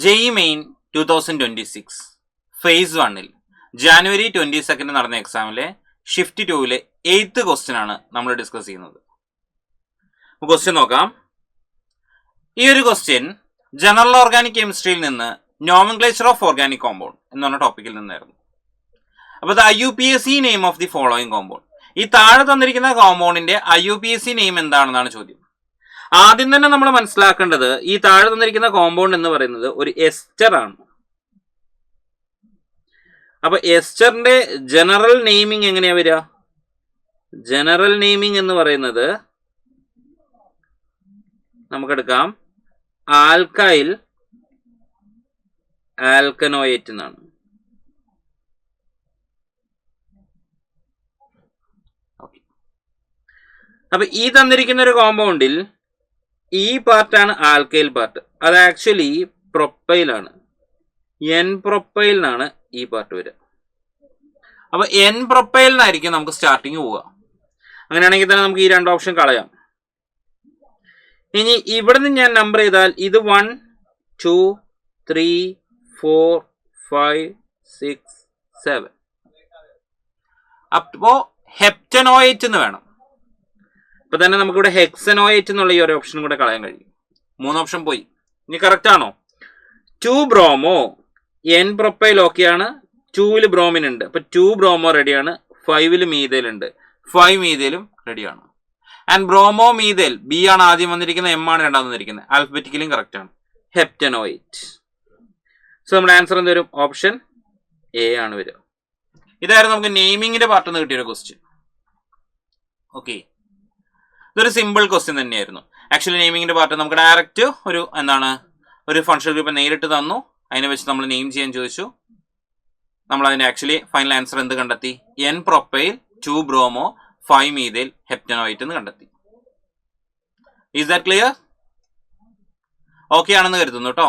JEE main 2026 face 1-ൽ January 22 നടന്ന എക്സാമിലെ shift 2-ലെ 8th question ആണ് നമ്മൾ ഡിസ്കസ് ചെയ്യുന്നത്. ക്വസ്റ്റ്യൻ നോക്കാം. ഈ ഒരു ക്വസ്റ്റ്യൻ ജനറൽ ഓർഗാനിക് കെമിസ്ട്രിയിൽ നിന്ന് നോമൻക്ലേച്ചർ ഓഫ് ഓർഗാനിക് കോമ്പൗണ്ട് എന്ന് പറഞ്ഞ ടോപ്പിക്കിൽ നിന്നായിരുന്നു. അപ്പോൾ the IUPAC name of the following compound, ഈ താഴെ തന്നിരിക്കുന്ന കോമ്പൗണ്ടിന്റെ IUPAC നെയിം എന്താണെന്നാണ് ചോദ്യം. ആദ്യം തന്നെ നമ്മൾ മനസ്സിലാക്കേണ്ടത് ഈ താഴെ തന്നിരിക്കുന്ന കോമ്പൗണ്ട് എന്ന് പറയുന്നത് ഒരു എസ്റ്റർ ആണ്. അപ്പൊ എസ്റ്ററിന്റെ ജനറൽ നെയിമിംഗ് എങ്ങനെയാ വരിക? ജനറൽ നെയിമിംഗ് എന്ന് പറയുന്നത് നമുക്കെടുക്കാം ആൽക്കൈൽ ആൽക്കനോയേറ്റ് എന്നാണ്. അപ്പൊ ഈ തന്നിരിക്കുന്ന ഒരു കോമ്പൗണ്ടിൽ ഈ പാർട്ടാണ് ആൽക്കൈൽ പാർട്ട്, അത് ആക്ച്വലി പ്രൊപ്പൈലാണ്. എൻ പ്രൊപ്പൈലിനാണ് ഈ പാർട്ട് വരിക. അപ്പൊ എൻ പ്രൊപ്പൈലിനായിരിക്കും നമുക്ക് സ്റ്റാർട്ടിങ് പോവുക. അങ്ങനെയാണെങ്കിൽ തന്നെ നമുക്ക് ഈ രണ്ട് ഓപ്ഷൻ കളയാം. ഇനി ഇവിടെ നിന്ന് ഞാൻ നമ്പർ ചെയ്താൽ ഇത് 1 2 3 4 5 6 7. അപ്പോ ഹെപ്റ്റനോയേറ്റ് എന്ന് വേണം. ഇപ്പൊ തന്നെ നമുക്കിവിടെ ഹെക്സനോയേറ്റ് എന്നുള്ള ഈ ഒരു ഓപ്ഷൻ കൂടെ കളയാൻ കഴിയും. 3 ഓപ്ഷൻ പോയി. ഇനി കറക്റ്റ് ആണോ? 2 ബ്രോമോ, എൻ പ്രൊപ്പൈൽ ഓക്കെയാണ്, 2-ൽ ബ്രോമിൻ ഉണ്ട്, അപ്പൊ 2 ബ്രോമോ റെഡിയാണ്, 5-ൽ മീതേൽ ഉണ്ട്, 5 മീതേലും റെഡിയാണ്. ആൻഡ് ബ്രോമോ മീതേൽ ബി ആണ് ആദ്യം വന്നിരിക്കുന്നത്, എം ആണ് രണ്ടാമത് വന്നിരിക്കുന്നത്. ആൽഫബറ്റിക്കലും കറക്റ്റ് ആണ്, ഹെപ്റ്റനോയേറ്റ്. സോ നമ്മുടെ ആൻസർ എന്ത് വരും? ഓപ്ഷൻ എ ആണ് വരിക. ഇതായിരുന്നു നമുക്ക് നെയിമിങ്ങിന്റെ പാർട്ടിൽ നിന്ന് കിട്ടിയൊരു ക്വസ്റ്റ്യൻ. ഓക്കെ, ഇതൊരു സിമ്പിൾ ക്വസ്റ്റ്യൻ തന്നെയായിരുന്നു. ആക്ച്വലി നെയിമിങ്ങിന്റെ പാർട്ട് നമുക്ക് ഡയറക്റ്റ് ഒരു ഫങ്ഷണൽ ഗ്രൂപ്പ് നേരിട്ട് തന്നു, അതിനെ വെച്ച് നമ്മൾ നെയിം ചെയ്യാൻ ചോദിച്ചു. നമ്മൾ അതിന്റെ ആക്ച്വലി ഫൈനൽ ആൻസർ എന്ത് കണ്ടെത്തി? എൻ പ്രൊപ്പൈൽ, 2 ബ്രോമോ, 5 മീതേൽ, ഹെപ്റ്റനോയിറ്റ് എന്ന് കണ്ടെത്തി. Is that clear? ഓക്കെ ആണെന്ന് കരുതുന്നു കേട്ടോ.